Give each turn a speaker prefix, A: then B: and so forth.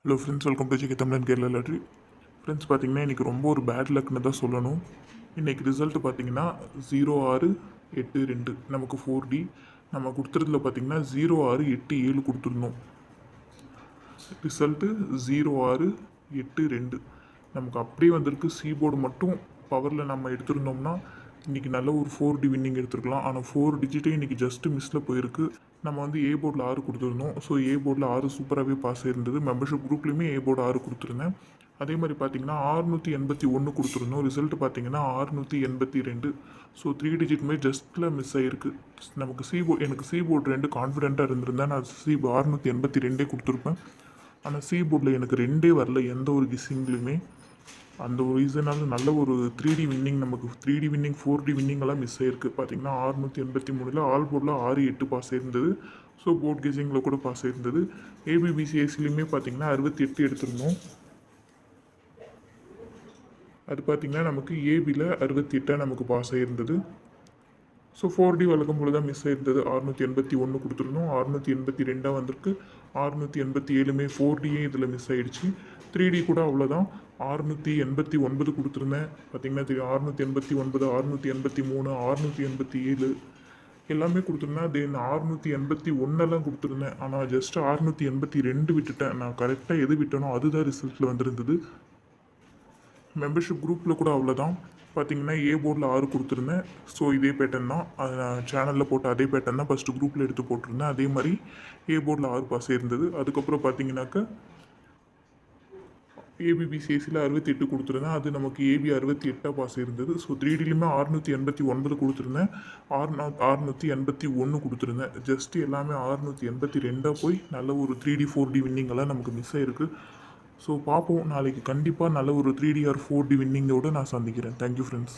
A: Hello friends, welcome to GK தமிழன் Kerala lottery. Friends பார்த்தீங்கன்னா இன்றைக்கி ரொம்ப ஒரு பேட் லக்னு தான் சொல்லணும். இன்றைக்கி ரிசல்ட்டு பார்த்தீங்கன்னா 0682 நமக்கு 4D. நம்ம கொடுத்துறதுல பார்த்தீங்கன்னா 0687 கொடுத்துருந்தோம். ரிசல்ட்டு 0682 நமக்கு அப்படியே வந்திருக்கு. போர்டு மட்டும் பவரில் நம்ம எடுத்திருந்தோம்னா இன்றைக்கி நல்ல ஒரு 4D வின்னிங் எடுத்துருக்கலாம். ஆனால் 4 டிஜிட்டே இன்றைக்கி ஜஸ்ட்டு மிஸ்ஸில் போயிருக்கு. நம்ம வந்து ஏ போர்டில் 6 கொடுத்துருந்தோம். ஸோ ஏ போர்டில் 6 சூப்பராகவே பாஸ் ஆயிருந்தது. மெம்பர்ஷிப் குரூப்லேயுமே ஏ போர்டு 6 கொடுத்துருந்தேன். அதே மாதிரி பார்த்தீங்கன்னா 681 கொடுத்துருந்தோம். ரிசல்ட்டு பார்த்தீங்கன்னா 682. ஸோ 3 டிஜிட்டுமே ஜஸ்ட்டில் மிஸ் ஆகிருக்கு. நமக்கு எனக்கு போர்டு 2 கான்ஃபிடென்ட்டாக இருந்திருந்தேன். நான் 682 கொடுத்துருப்பேன். ஆனால் போர்டில் எனக்கு 2 வரல எந்த ஒரு கிஸ்ஸிங்லையுமே. அந்த ஒரு ரீசனால் நல்ல ஒரு 3D வின்னிங், நமக்கு 3D வின்னிங் 4D வின்னிங் எல்லாம் மிஸ் ஆயிருக்கு. பார்த்தீங்கன்னா 683 ஆல் போர்டில் 6-8 பாஸ் ஆயிருந்தது. ஸோ போர்ட் கெஸிங்கில் கூட பாஸ் ஆயிருந்தது. ஏபிபிசிஎஸ்சிலையுமே பார்த்தீங்கன்னா 68 எடுத்திருந்தோம். அது பார்த்திங்கன்னா நமக்கு ஏபியில் 68 நமக்கு பாஸ் ஆகிருந்தது. ஸோ 4D வழக்கம் போல தான் மிஸ் ஆயிருந்தது. 681 கொடுத்துருந்தோம். 682 வந்திருக்கு. 687 4Dயே இதில் மிஸ் ஆகிடுச்சு. 3D கூட அவ்வளோதான். 689 கொடுத்துருந்தேன். பார்த்திங்கன்னா தெரியும். 689, 683, 687 எல்லாமே கொடுத்துருந்தேன். தென் 681 கொடுத்துருந்தேன். ஆனால் ஜஸ்ட் 682 விட்டுட்டேன். நான் கரெக்டாக எது விட்டனோ அதுதான் ரிசல்ட்டில் வந்திருந்தது. மெம்பர்ஷிப் குரூப்பில் கூட அவ்வளோதான். பார்த்தீங்கன்னா ஏ போர்டில் 6 கொடுத்துருந்தேன். ஸோ இதே பேட்டர்ன் தான். அது நான் சேனலில் போட்ட அதே பேட்டர்ன் தான் ஃபஸ்ட்டு குரூப்பில் எடுத்து போட்டிருந்தேன். அதே மாதிரி ஏ போர்டில் 6 பாஸ் இருந்தது. அதுக்கப்புறம் பார்த்தீங்கன்னாக்கா ஏபிபிசிஎஸ்சியில் 68 கொடுத்துருந்தேன். அது நமக்கு ஏபி 68 பாஸ் இருந்தது. ஸோ 3Dலையுமே 689 கொடுத்துருந்தேன். 681 கொடுத்துருந்தேன். ஜஸ்ட் எல்லாமே 682 போய் நல்ல ஒரு 3D 4D வின்னிங்கெல்லாம் நமக்கு மிஸ் ஆகிருக்கு. ஸோ பார்ப்போம், நாளைக்கு கண்டிப்பாக நல்ல ஒரு 3D ஆர் 4D வின்னிங்கோடு நான் சந்திக்கிறேன். Thank you friends.